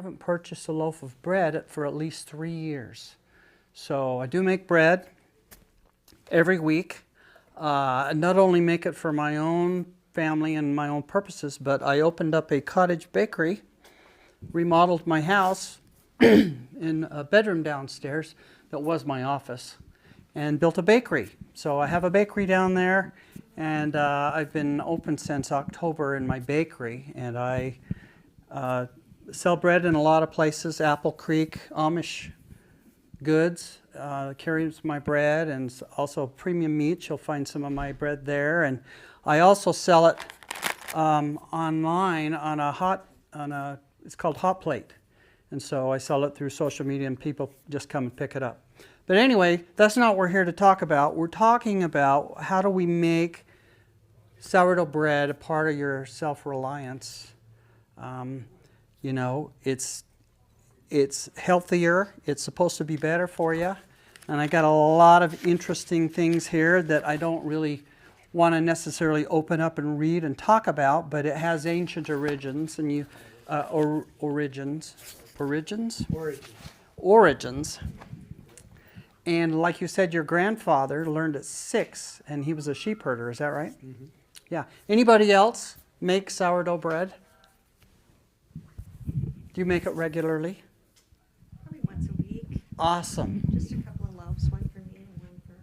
haven't purchased a loaf of bread for at least 3 years. So I do make bread every week. I not only make it for my own family and my own purposes, but I opened up a cottage bakery, remodeled my house in a bedroom downstairs that was my office, and built a bakery. So I have a bakery down there, and I've been open since October in my bakery, and I sell bread in a lot of places. Apple Creek, Amish Goods carries my bread, and also Premium Meats. You'll find some of my bread there, and I also sell it online on it's called Hot Plate, and so I sell it through social media, and people just come and pick it up. But anyway, that's not what we're here to talk about. We're talking about how do we make sourdough bread a part of your self-reliance. You know, it's healthier. It's supposed to be better for you. And I got a lot of interesting things here that I don't really want to necessarily open up and read and talk about, but it has ancient origins and origins. And like you said, your grandfather learned at 6, and he was a sheep herder. Is that right? Mm-hmm. Yeah. Anybody else make sourdough bread? Do you make it regularly? Probably once a week. Awesome. Just a couple of loaves, one for me and one for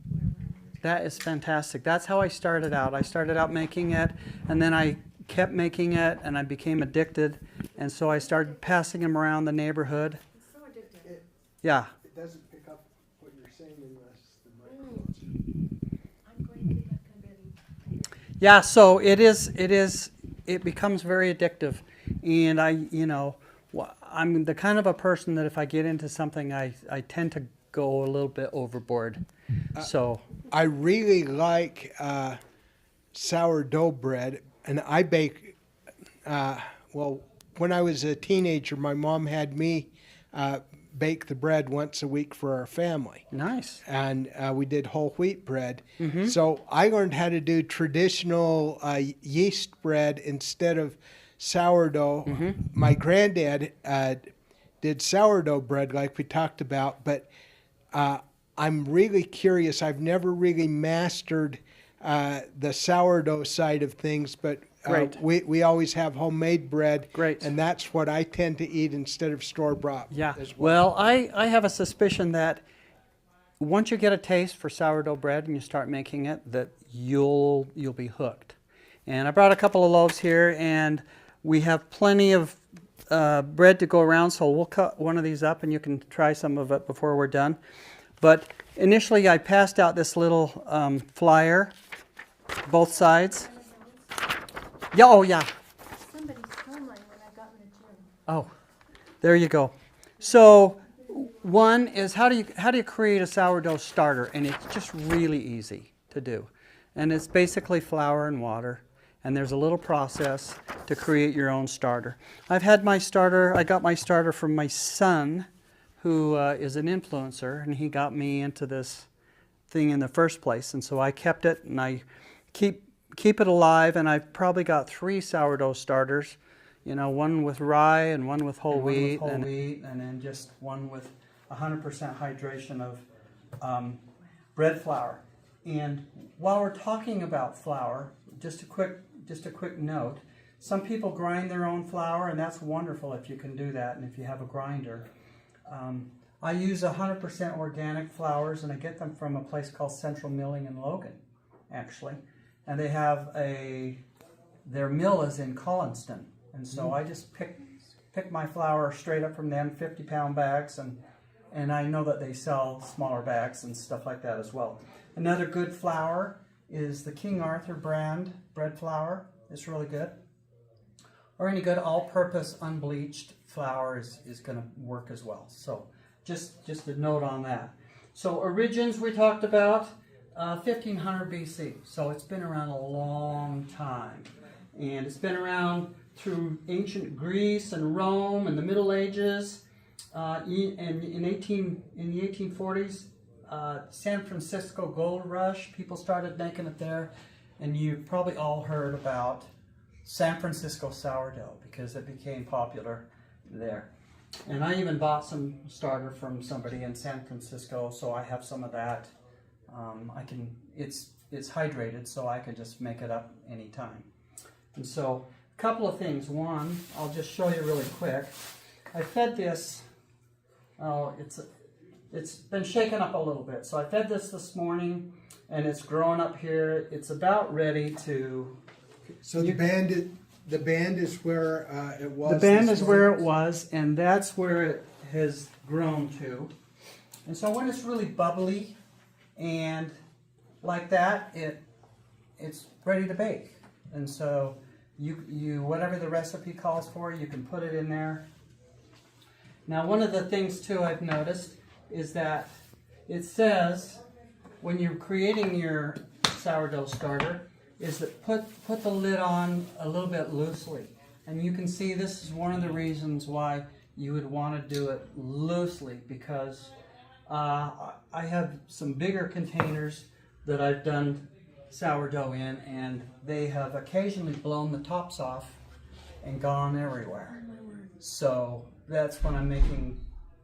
whoever. That is fantastic. That's how I started out. I started out making it, and then I kept making it, and I became addicted, and so I started passing them around the neighborhood. It's so addictive. Yeah. It doesn't pick up what you're saying unless the microphone's. I'm going to get that ready. Yeah, so it becomes very addictive. And I'm the kind of a person that if I get into something, I tend to go a little bit overboard. So I really like sourdough bread, and I bake. Well, when I was a teenager, my mom had me bake the bread once a week for our family. nice. And we did whole wheat bread. Mm-hmm. So I learned how to do traditional yeast bread instead of sourdough. Mm-hmm. My granddad did sourdough bread like we talked about, but I'm really curious. I've never really mastered the sourdough side of things, but Great. we always have homemade bread. Great. And that's what I tend to eat instead of store-bought. Yeah. As well. Well, I have a suspicion that once you get a taste for sourdough bread and you start making it, that you'll be hooked. And I brought a couple of loaves here, and we have plenty of bread to go around, so we'll cut one of these up and you can try some of it before we're done. But initially I passed out this little flyer, both sides. Yeah, oh yeah. Somebody stole mine when I got in the gym. Oh, there you go. So one is how do you create a sourdough starter, and it's just really easy to do. And it's basically flour and water, and there's a little process to create your own starter. I got my starter from my son, who is an influencer, and he got me into this thing in the first place. And so I kept it, and I keep it alive, and I've probably got 3 sourdough starters. You know, one with rye and one with whole wheat, and then just one with 100% hydration of bread flour. And while we're talking about flour, just a quick note. Some people grind their own flour, and that's wonderful if you can do that, and if you have a grinder. I use 100% organic flours, and I get them from a place called Central Milling in Logan, actually. And they have their mill is in Collinston. And so I just pick my flour straight up from them, 50-pound bags, and I know that they sell smaller bags and stuff like that as well. Another good flour is the King Arthur brand bread flour. It's really good. Or any good all-purpose unbleached flour is going to work as well. So just a note on that. So origins we talked about, 1500 BC. So it's been around a long time. And it's been around through ancient Greece and Rome and the Middle Ages. In the 1840s, San Francisco gold rush, people started making it there. And you've probably all heard about San Francisco sourdough because it became popular there. And I even bought some starter from somebody in San Francisco, so I have some of that. It's hydrated, so I can just make it up anytime. And so, a couple of things. One, I'll just show you really quick. I fed this, it's been shaken up a little bit. So I fed this morning, and it's growing up here. It's about ready to... So the band is where it was. The band is where it was, and that's where it has grown to. And so when it's really bubbly and like that, it's ready to bake. And so you whatever the recipe calls for, you can put it in there. Now, one of the things too I've noticed is that it says when you're creating your sourdough starter is that put the lid on a little bit loosely. And you can see this is one of the reasons why you would want to do it loosely, because I have some bigger containers that I've done sourdough in, and they have occasionally blown the tops off and gone everywhere. So that's when I'm making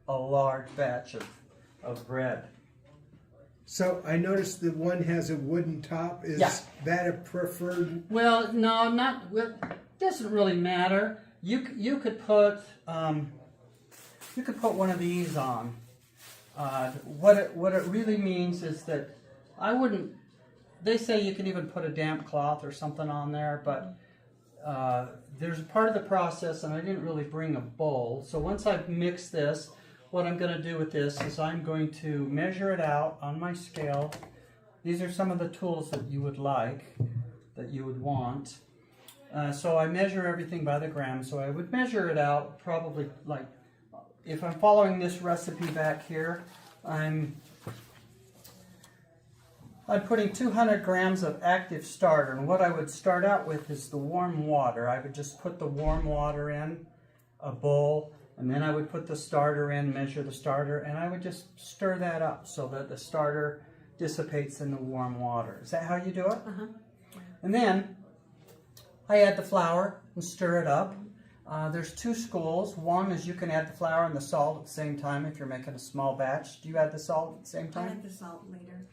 a large batch of bread. So I noticed the one has a wooden top. Is that a preferred? Well, no, not. It doesn't really matter. You could put one of these on. What it really means is that I wouldn't. They say you can even put a damp cloth or something on there, but there's a part of the process, and I didn't really bring a bowl. So once I've mixed this, what I'm going to do with this is I'm going to measure it out on my scale. These are some of the tools that you would like, that you would want. So I measure everything by the gram. So I would measure it out probably like, if I'm following this recipe back here, I'm putting 200 grams of active starter. And what I would start out with is the warm water. I would just put the warm water in a bowl, and then I would put the starter in, measure the starter, and I would just stir that up so that the starter dissipates in the warm water. Is that how you do it? Uh-huh. And then I add the flour and stir it up. There's two schools. One is you can add the flour and the salt at the same time if you're making a small batch. Do you add the salt at the same I time? add the salt later.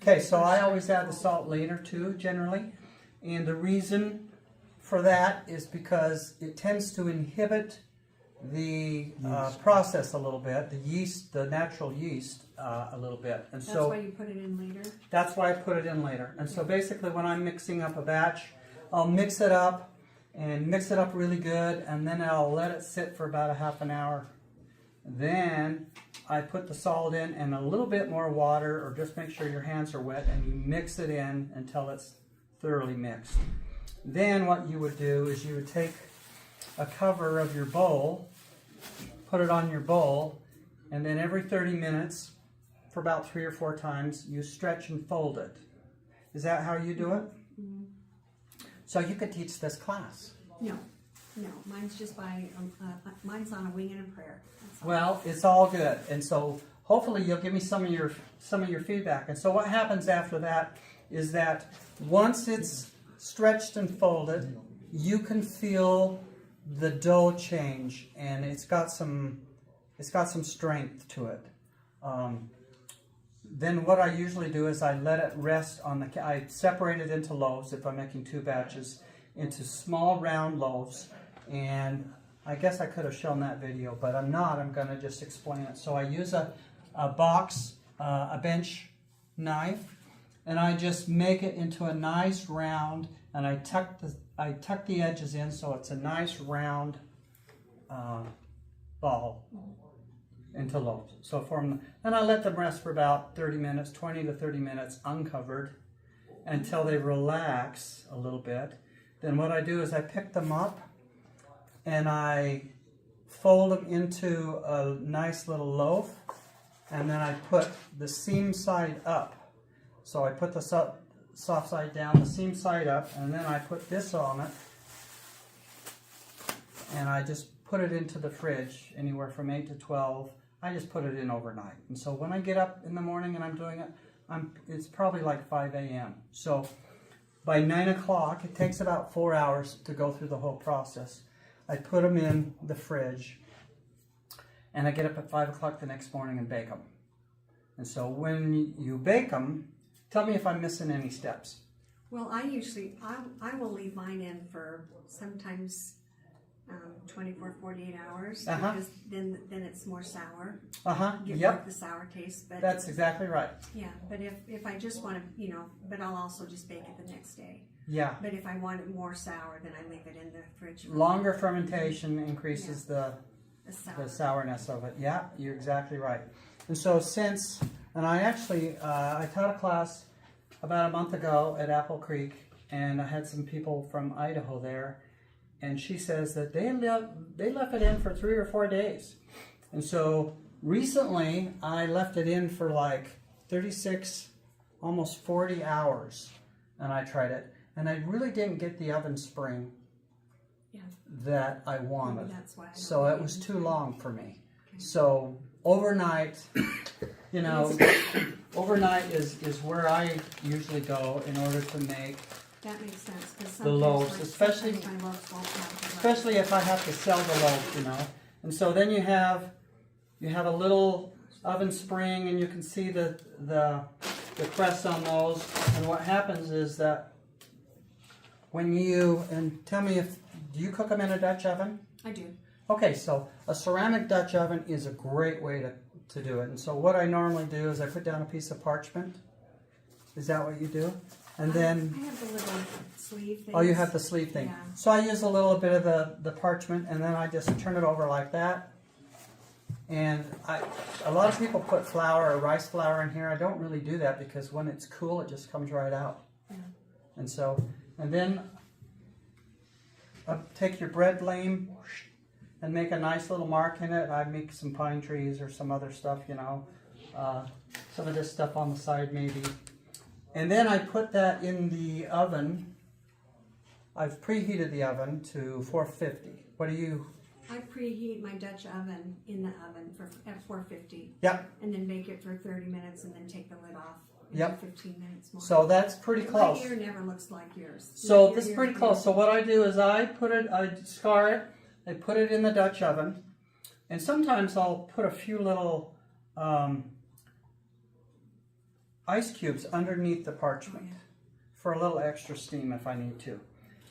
Okay, so I always add the salt later too, generally. And the reason for that is because it tends to inhibit the process a little bit, the yeast, the natural yeast a little bit. And That's so why you put it in later? that's why I put it in later. And so basically when I'm mixing up a batch, I'll mix it up and mix it up really good, and then I'll let it sit for about a half an hour. Then I put the salt in and a little bit more water, or just make sure your hands are wet, and you mix it in until it's thoroughly mixed. Then what you would do is you would take a cover of your bowl, put it on your bowl, and then every 30 minutes, for about 3 or 4 times, you stretch and fold it. Is that how you do it? Mm-hmm. So you could teach this class. No, mine's just mine's on a wing and a prayer. That's all. Well, it's all good, and so hopefully you'll give me some of your feedback. And so what happens after that is that once it's stretched and folded, you can feel the dough change, and it's got some strength to it. Then what I usually do is I let it rest on I separate it into loaves if I'm making 2 batches, into small round loaves. And I guess I could have shown that video, but I'm not. I'm going to just explain it. So I use a bench knife, and I just make it into a nice round, and I tuck the edges in so it's a nice round ball into loaves. So and I let them rest for about 30 minutes, 20 to 30 minutes uncovered, until they relax a little bit. Then what I do is I pick them up and I fold them into a nice little loaf, and then I put the seam side up. So I put the soft side down, the seam side up, and then I put this on it, and I just put it into the fridge anywhere from 8 to 12. I just put it in overnight. And so when I get up in the morning and I'm doing it, it's probably like 5 a.m. So by 9 o'clock, it takes about 4 hours to go through the whole process. I put them in the fridge. and I get up at 5 o'clock the next morning and bake them. And so when you bake them, tell me if I'm missing any steps. Well, I will leave mine in for sometimes 24, 48 hours because then it's more sour. Get more of the sour taste. But that's exactly right. Yeah, but if I just want to, but I'll also just bake it the next day. Yeah. But if I want it more sour, then I leave it in the fridge. Longer fermentation increases the sour. sourness of it. Yeah, you're exactly right. And so I actually, I taught a class about a month ago at Apple Creek, and I had some people from Idaho there, and she says that they left it in for 3 or 4 days. And so recently I left it in for like 36, almost 40 hours, and I tried it, and I really didn't get the oven spring that I wanted. That's why So it was too long for me. Okay. So overnight, overnight is where I usually go in order to make that makes sense. the loaves, especially if I have to sell the loaves, And so then you have a little oven spring, and you can see the crest on those. And what happens is that tell me do you cook them in a Dutch oven? I do. Okay, so a ceramic Dutch oven is a great way to do it. And so what I normally do is I put down a piece of parchment. Is that what you do? And then I have the little sleeve thing. Oh, you have the sleeve thing. Yeah. So I use a little bit of the parchment, and then I just turn it over like that. And a lot of people put flour or rice flour in here. I don't really do that because when it's cool, it just comes right out. Yeah. And then take your bread lame and make a nice little mark in it. I make some pine trees or some other stuff, some of this stuff on the side maybe. And then I put that in the oven. I've preheated the oven to 450. What do you? I preheat my Dutch oven in the oven at 450. Yep. And then bake it for 30 minutes and then take the lid off. Yep. 15 minutes more. So that's pretty close. My ear never looks like yours. So this is pretty close. So what I do is I scar it, I put it in the Dutch oven, and sometimes I'll put a few little ice cubes underneath the parchment for a little extra steam if I need to.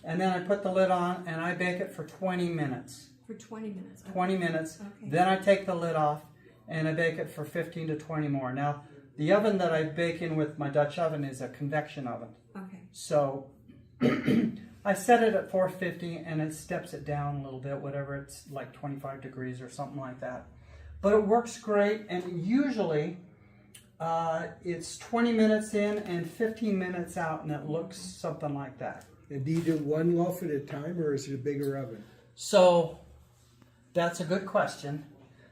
And then I put the lid on and I bake it for 20 minutes. For 20 minutes. Okay. 20 minutes. Okay. Then I take the lid off and I bake it for 15 to 20 more. Now, the oven that I bake in with my Dutch oven is a convection oven. Okay. So I set it at 450 and it steps it down a little bit, whatever, it's like 25 degrees or something like that. But it works great, and usually it's 20 minutes in and 15 minutes out, and it looks something like that. And do you do one loaf at a time, or is it a bigger oven? So that's a good question.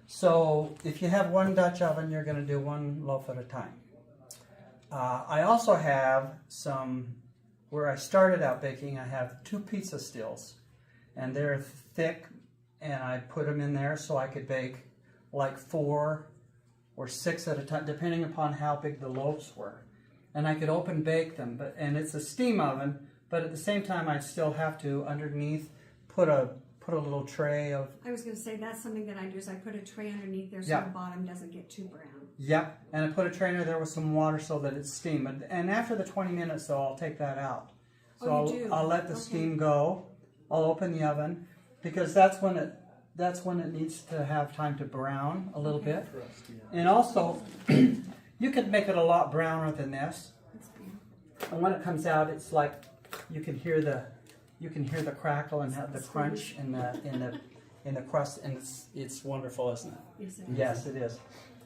So if you have one Dutch oven, you're going to do one loaf at a time. I also have where I started out baking, I have 2 pizza stills, and they're thick, and I put them in there so I could bake like 4 or 6 at a time, depending upon how big the loaves were. And I could open bake them, and it's a steam oven, but at the same time I still have to underneath put a little tray of. I was going to say that's something that I do is I put a tray underneath there so the bottom doesn't get too brown. Yep, and I put a tray under there with some water so that it's steam. And after the 20 minutes though, I'll take that out. So I'll let the steam go. I'll open the oven because that's when it needs to have time to brown a little bit. And also, you could make it a lot browner than this. And when it comes out, it's like you can hear the crackle and have the crunch in the crust, and it's wonderful, isn't it? Yes, it is. Yes, it is.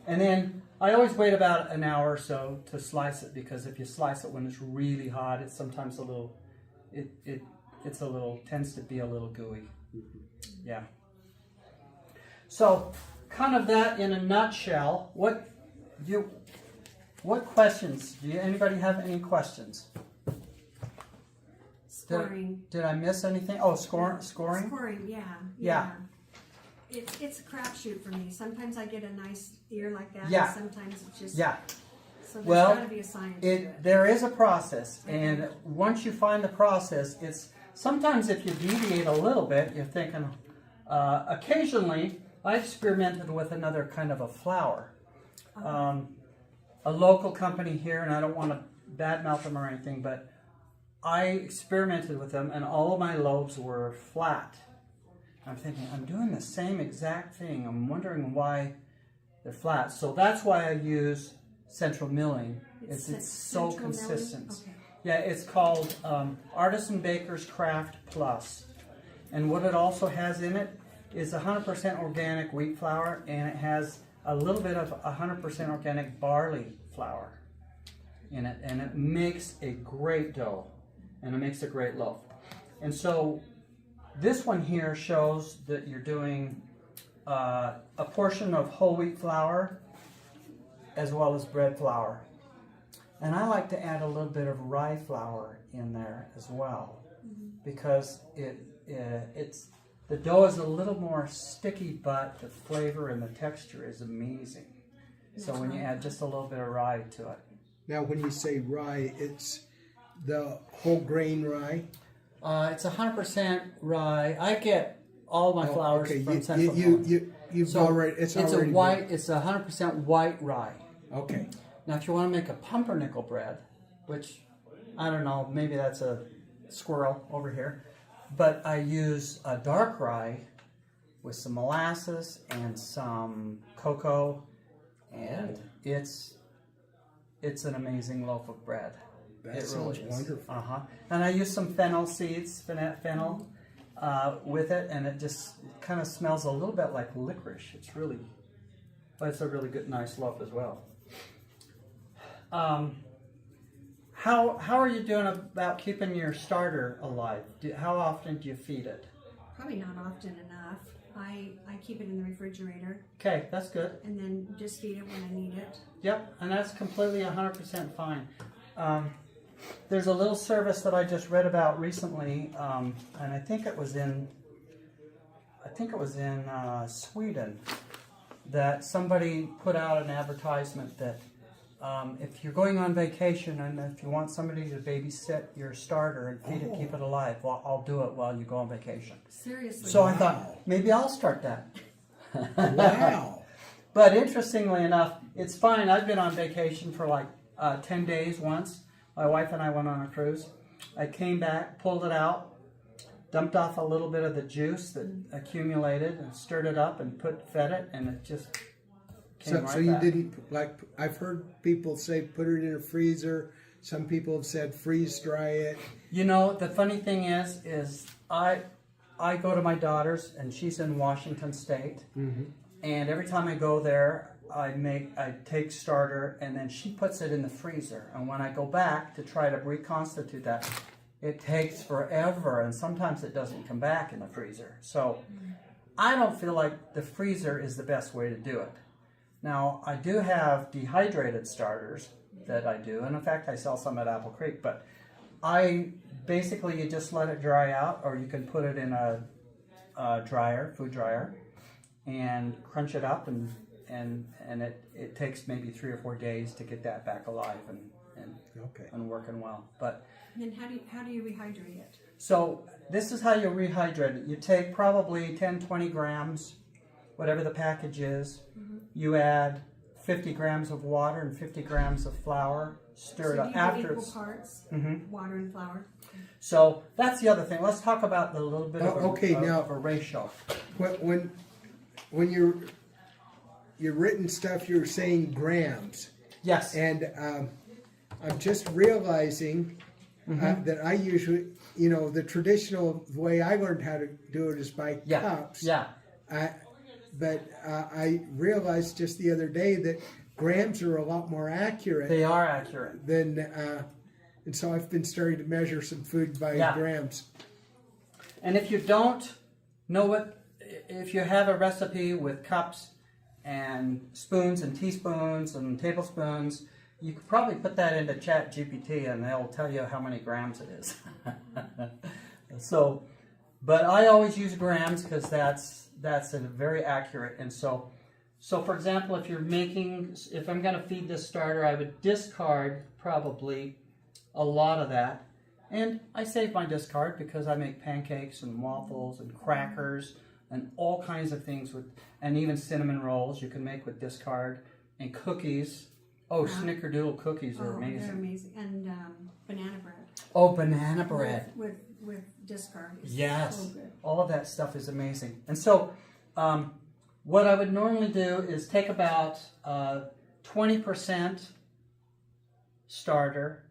And then I always wait about an hour or so to slice it, because if you slice it when it's really hot, it's sometimes a little, tends to be a little gooey. Yeah. So, kind of that in a nutshell. What questions? Anybody have any questions? Scoring. Did I miss anything? Oh, scoring? Scoring, yeah. Yeah. It's a crapshoot for me. Sometimes I get a nice ear like that. Yeah. And sometimes it's just. Yeah. So there's got to be a science to it. There is a process, and once you find the process, it's sometimes if you deviate a little bit, you're thinking. Occasionally, I experimented with another kind of a flour. A local company here, and I don't want to badmouth them or anything, but I experimented with them, and all of my loaves were flat. I'm thinking, I'm doing the same exact thing. I'm wondering why they're flat. So that's why I use central milling. It's so consistent. Okay. Yeah, it's called Artisan Baker's Craft Plus. And what it also has in it is 100% organic wheat flour, and it has a little bit of 100% organic barley flour in it. And it makes a great dough, and it makes a great loaf. And so this one here shows that you're doing a portion of whole wheat flour as well as bread flour. And I like to add a little bit of rye flour in there as well, because it's the dough is a little more sticky, but the flavor and the texture is amazing. So when you add just a little bit of rye to it. Now, when you say rye, it's the whole grain rye? It's 100% rye. I get all my flours from Central Milling. It's already white. It's 100% white rye. Okay. Now, if you want to make a pumpernickel bread, which I don't know, maybe that's a squirrel over here, but I use a dark rye with some molasses and some cocoa, and it's an amazing loaf of bread. That sounds wonderful. And I use some fennel seeds, fennel, with it, and it just kind of smells a little bit like licorice. But it's a really good, nice loaf as well. How are you doing about keeping your starter alive? How often do you feed it? Probably not often enough. I keep it in the refrigerator. Okay, that's good. And then just feed it when I need it. Yep, and that's completely 100% fine. There's a little service that I just read about recently, and I think it was in Sweden, that somebody put out an advertisement that if you're going on vacation and if you want somebody to babysit your starter and feed it, keep it alive, well, I'll do it while you go on vacation. Seriously? So I thought, maybe I'll start that. Wow. But interestingly enough, it's fine. I've been on vacation for like 10 days once. My wife and I went on a cruise. I came back, pulled it out, dumped off a little bit of the juice that accumulated and stirred it up and fed it, and it just came right back. So you didn't, like, I've heard people say put it in a freezer. Some people have said freeze dry it. You know, the funny thing is I go to my daughter's, and she's in Washington State, and every time I go there, I take starter, and then she puts it in the freezer. And when I go back to try to reconstitute that, it takes forever, and sometimes it doesn't come back in the freezer. So I don't feel like the freezer is the best way to do it. Now, I do have dehydrated starters that I do, and in fact, I sell some at Apple Creek, but you just let it dry out, or you can put it in a food dryer, and crunch it up, and it takes maybe 3 or 4 days to get that back alive and working well. But then how do you rehydrate it? So this is how you rehydrate it. You take probably 10-20 grams, whatever the package is. You add 50 grams of water and 50 grams of flour. Stir it up after equal parts, water and flour. So that's the other thing. Let's talk about a little bit of a ratio. When you're written stuff, you're saying grams. Yes. And I'm just realizing that I usually, the traditional way I learned how to do it is by cups. Yeah. But I realized just the other day that grams are a lot more accurate. They are accurate. And so I've been starting to measure some food by grams. And if you don't know if you have a recipe with cups and spoons and teaspoons and tablespoons, you could probably put that into Chat GPT and they'll tell you how many grams it is. But I always use grams because that's very accurate. And so for example, if I'm going to feed this starter, I would discard probably a lot of that. And I save my discard because I make pancakes and waffles and crackers. and all kinds of things with, and even cinnamon rolls you can make with discard, and cookies. Oh, snickerdoodle cookies are amazing. They're amazing. And banana bread. Oh, banana bread. With discard. Yes. So good. All of that stuff is amazing. And so what I would normally do is take about 20% starter,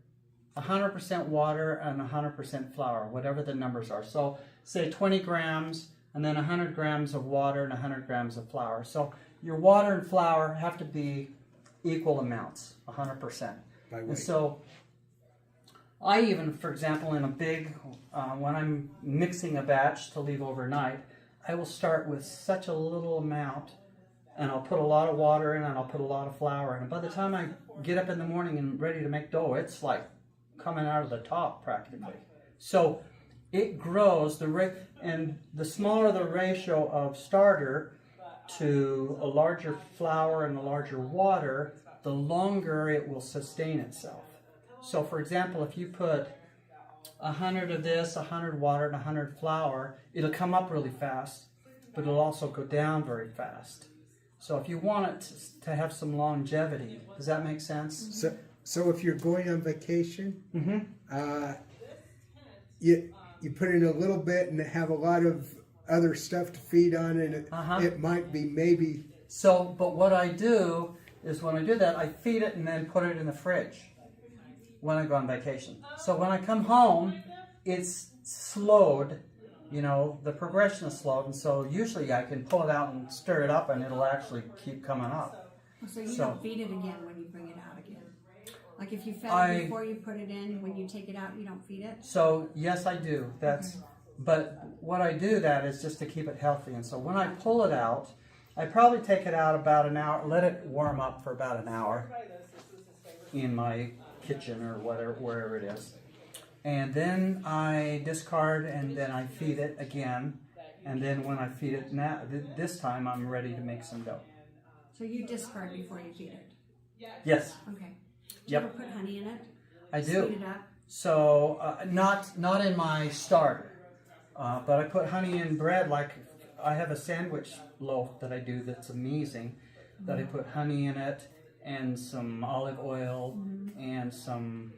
100% water, and 100% flour, whatever the numbers are. So say 20 grams, and then 100 grams of water and 100 grams of flour. So your water and flour have to be equal amounts, 100%. By weight. And so I even, for example, in a big, when I'm mixing a batch to leave overnight, I will start with such a little amount, and I'll put a lot of water in, and I'll put a lot of flour in. And by the time I get up in the morning and ready to make dough, it's like coming out of the top practically. So it grows, and the smaller the ratio of starter to a larger flour and a larger water, the longer it will sustain itself. So for example, if you put 100 of this, 100 water, and 100 flour, it'll come up really fast, but it'll also go down very fast. So if you want it to have some longevity, does that make sense? So if you're going on vacation, you put in a little bit and have a lot of other stuff to feed on, and it might be maybe. So, but what I do is when I do that, I feed it and then put it in the fridge when I go on vacation. So when I come home, it's slowed, the progression is slowed, and so usually I can pull it out and stir it up and it'll actually keep coming up. So you don't feed it again when you bring it out again? Like if you fed it before you put it in, when you take it out, you don't feed it? So yes, I do. But what I do that is just to keep it healthy. And so when I pull it out, I probably take it out about an hour, let it warm up for about an hour in my kitchen or wherever it is. And then I discard, and then I feed it again. And then when I feed it now, this time I'm ready to make some dough. So you discard before you feed it? Yes. Okay. Do you ever put honey in it? I do. Speed it up? So not in my starter. But I put honey in bread. Like I have a sandwich loaf that I do that's amazing, that I put honey in it and some olive oil and some,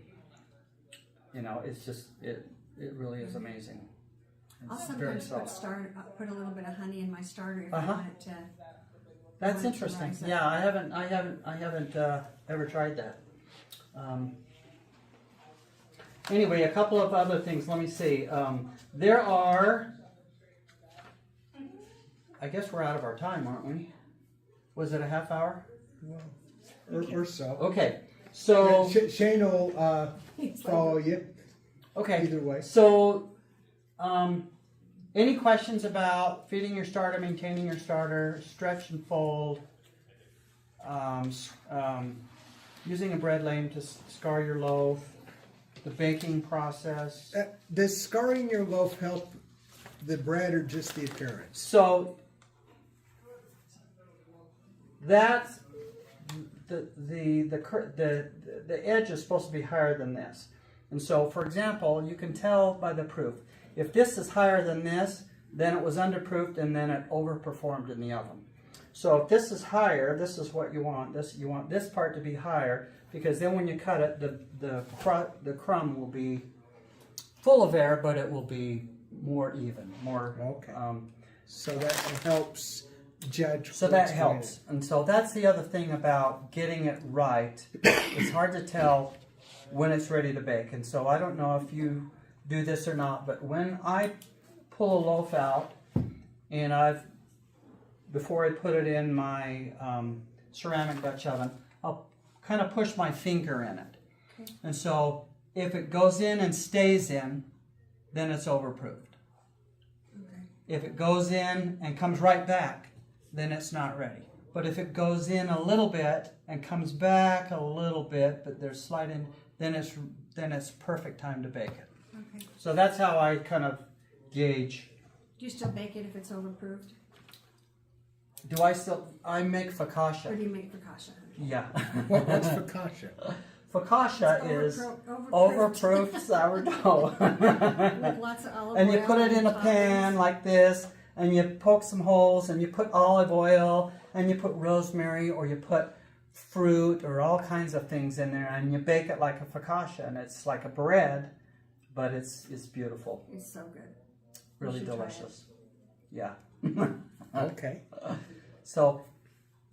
it's just, it really is amazing. I'll It's sometimes very put soft. put a little bit of honey in my starter if I want it to. That's interesting. rise up. Yeah, I haven't ever tried that. Anyway, a couple of other things. Let me see. There are, I guess we're out of our time, aren't we? Was it a half hour? Or so. Okay, so Shane will follow you. okay. Either way. So, any questions about feeding your starter, maintaining your starter, stretch and fold, using a bread lane to scar your loaf, the baking process? Does scarring your loaf help the bread or just the appearance? So that's the edge is supposed to be higher than this, and so for example, you can tell by the proof. If this is higher than this, then it was underproofed and then it overperformed in the oven. So if this is higher, this is what you want. You want this part to be higher, because then when you cut it, the crumb will be full of air, but it will be more even, more. Okay. So that helps judge. So that helps, and so that's the other thing about getting it right. It's hard to tell when it's ready to bake, and so I don't know if you do this or not, but when I pull a loaf out, and before I put it in my ceramic Dutch oven, I'll kind of push my finger in it. Okay. And so if it goes in and stays in, then it's overproofed. Okay. If it goes in and comes right back, then it's not ready. But if it goes in a little bit and comes back a little bit, but there's sliding, then it's perfect time to bake it. Okay. So that's how I kind of gauge. Do you still bake it if it's overproofed? I make focaccia. Or do you make focaccia? Yeah. What's focaccia? Focaccia is overproofed sourdough. With lots of olive oil. And you put it in a pan like this, and you poke some holes, and you put olive oil, and you put rosemary, or you put fruit, or all kinds of things in there, and you bake it like a focaccia, and it's like a bread, but it's beautiful. It's so good. Really You should try it. delicious. Yeah. Okay. So,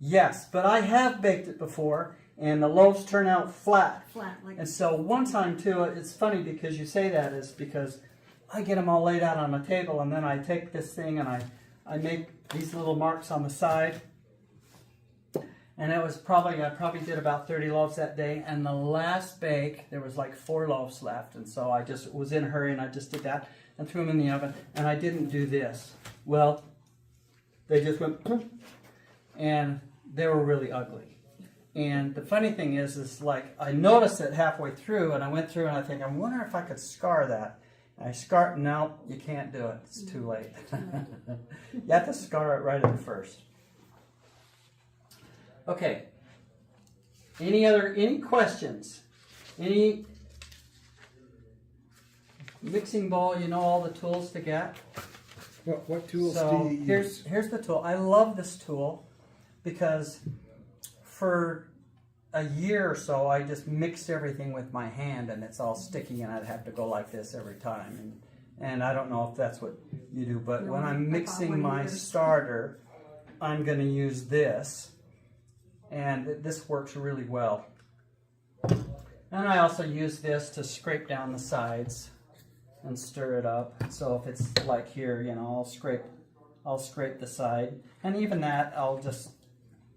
yes, but I have baked it before, and the loaves turn out flat. Flat, like And so one time too, it's funny because you say that is because I get them all laid out on a table, and then I take this thing and I make these little marks on the side. And it was I probably did about 30 loaves that day, and the last bake, there was like 4 loaves left, and so I just was in a hurry, and I just did that and threw them in the oven, and I didn't do this. Well, they just went, and they were really ugly. And the funny thing is like I noticed it halfway through, and I went through and I think, I wonder if I could scar that. And I scar, no, you can't do it. It's too late. You have to scar it right at first. Okay. Any questions? Any mixing bowl? You know all the tools to get. What tools So do you use? here's the tool. I love this tool because for a year or so I just mixed everything with my hand, and it's all sticky, and I'd have to go like this every time. And I don't know if that's what you do, but No, when I'm I bought mixing one of my yours. starter, I'm going to use this, and this works really well. And I also use this to scrape down the sides and stir it up. So if it's like here, you know, I'll scrape the side, and even that I'll just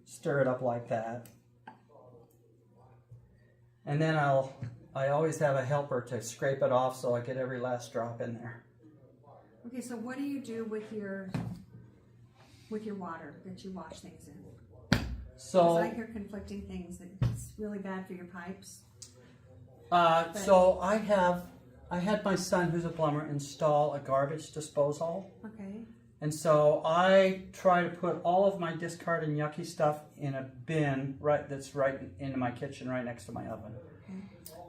stir it up like that. And then I always have a helper to scrape it off so I get every last drop in there. Okay, so what do you do with your water that you wash things in? Because So I hear conflicting things that it's really bad for your pipes. so I had my son, who's a plumber, install a garbage disposal. Okay. And so I try to put all of my discard and yucky stuff in a bin that's right into my kitchen, right next to my oven. Okay.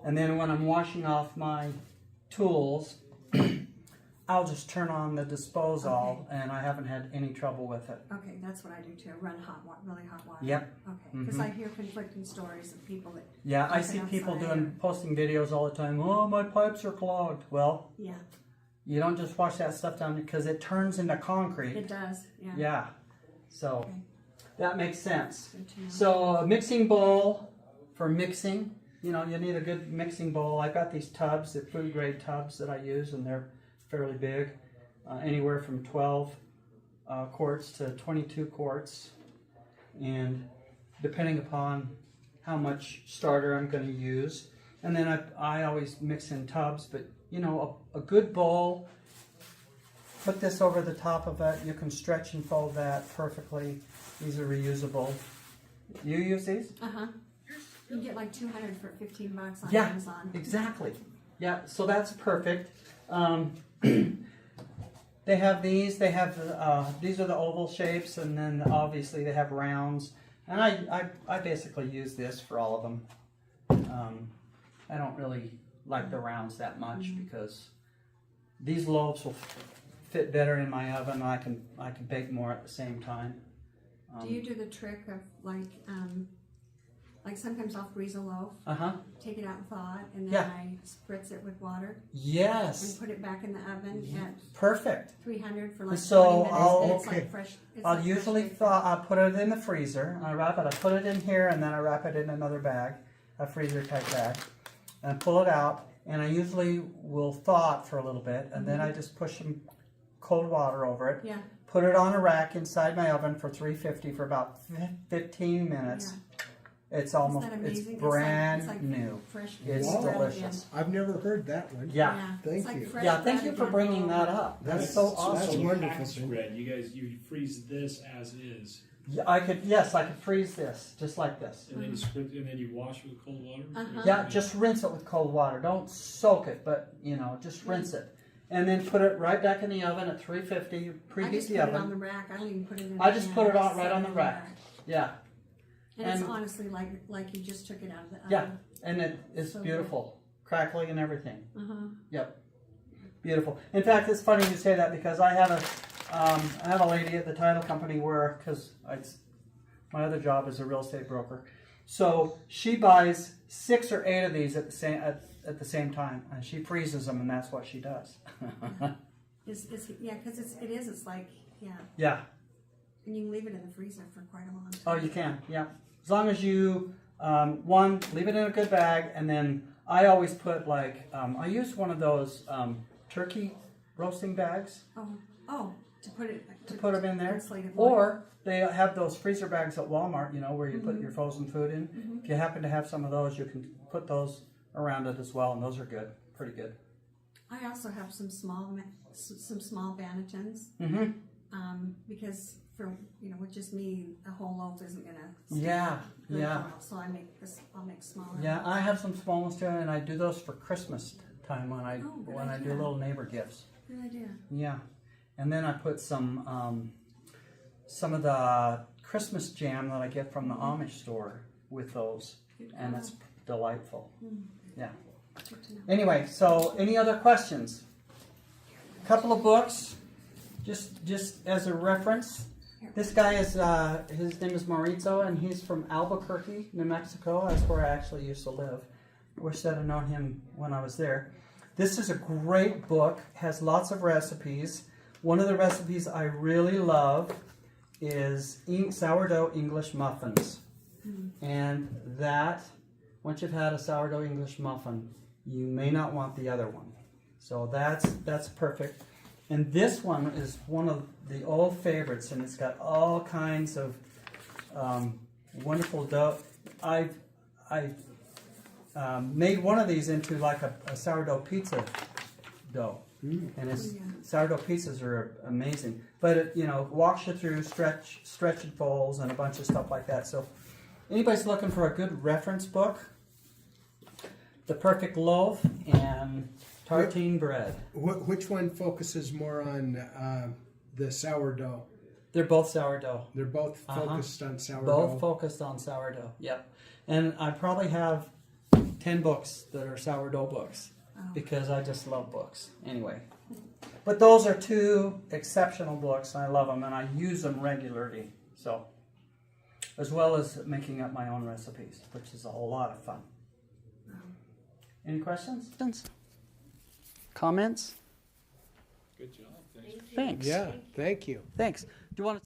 And then when I'm washing off my tools, I'll just turn on the disposal, and I haven't had any trouble with it. Okay, that's what I do too. Run really hot water. Yep. Okay, because I hear conflicting stories of people that. Yeah, I dump see it people outside posting videos all the time. Oh, my pipes are clogged. Well, Yeah, you don't just wash that stuff down because it turns into concrete. it does. Yeah. Yeah, so Okay. that makes sense. Good to know. So a mixing bowl for mixing. You know, you need a good mixing bowl. I've got these tubs, the food grade tubs that I use, and they're fairly big, anywhere from 12 quarts to 22 quarts, and depending upon how much starter I'm going to use. And then I always mix in tubs, but you know, a good bowl, put this over the top of it. You can stretch and fold that perfectly. These are reusable. You use these? Uh-huh. You can get like 200 for $15 on Yeah, Amazon. exactly. Yeah, so that's perfect. They have these. They have these are the oval shapes, and then obviously they have rounds. And I basically use this for all of them. I don't really like the rounds that much because these loaves will fit better in my oven. I can bake more at the same time. Do you do the trick of like sometimes I'll freeze a loaf, take it out and thaw it, and then Yeah. I spritz it with water and Yes, put it back in the oven at perfect. 300 for like So 20 minutes. I'll- and it's okay. like fresh. It's I'll like usually fresh baked. I put it in the freezer. I wrap it. I put it in here, and then I wrap it in another bag, a freezer type bag, and pull it out. And I usually will thaw it for a little bit, and then I just push some cold water over it. Yeah. Put it on a rack inside my oven for 350 for about 15 minutes. It's almost Isn't that it's amazing? brand it's like new. Fresh It's Wow. bread delicious. I've never heard that one. Yeah. it's Thank like you. fresh Yeah, thank bread you for again. bringing that up. That's so That's awesome. wonderful. Spread. You freeze this as is, Yeah, I could freeze this just like this. and then you split, and then you wash with cold water. Uh-huh. Yeah, just rinse it with cold water. Don't soak it, but you know, just rinse it. And then put it right back in the oven at 350. I Preheat just the put it on oven. the rack. I don't even put it in. I the just pan. put it on Just right set on it the in rack. Yeah, And And- it's honestly like you just took it out of the oven. yeah, and it is So beautiful, crackly and everything. Uh-huh. Yep, beautiful. In fact, it's funny you say that because I have I have a lady at the title company where, because my other job is a real estate broker, so she buys 6 or 8 of these at the same time, and she freezes them, and that's what she does. Yeah, because it's like, yeah. Yeah. And you can leave it in the freezer for quite a long time. Oh, you can, yeah. As long as you, one, leave it in a good bag, and then I always put like, I use one of those turkey roasting bags To put it to put them in there. insulate it more. Or they have those freezer bags at Walmart, you know, where you put your frozen food in. If you happen to have some of those, you can put those around it as well, and those are good, pretty good. I also have some small bannetons. Because for with just me, a whole loaf isn't gonna. Yeah, very yeah. well. So I'll make smaller. Yeah, I have some small ones too, and I do those for Christmas time when I good do idea. little neighbor gifts. Good idea. Yeah, and then I put some of the Christmas jam that I get from the Amish store with those, and it's delightful. Yeah. Good to know. Anyway, so any other questions? A couple of books, just as a reference. This guy is his name is Maurizio, and he's from Albuquerque, New Mexico. That's where I actually used to live. Wish I'd have known him when I was there. This is a great book, has lots of recipes. One of the recipes I really love is sourdough English muffins. And that, once you've had a sourdough English muffin, you may not want the other one. So that's perfect. And this one is one of the old favorites, and it's got all kinds of wonderful dough. I've made one of these into like a sourdough pizza dough, and sourdough pizzas are amazing. But it walks you through stretch and folds and a bunch of stuff like that. So anybody's looking for a good reference book, The Perfect Loaf and Tartine Bread. Which one focuses more on the sourdough? They're both sourdough. They're both focused on sourdough. Both focused on sourdough. Yep. And I probably have 10 books that are sourdough books because I just love books. Anyway. But those are 2 exceptional books. I love them and I use them regularly. So, as well as making up my own recipes, which is a whole lot of fun. Any questions? Comments? Good job. Thanks. Thanks. Yeah, thank you. Thanks. Do you want to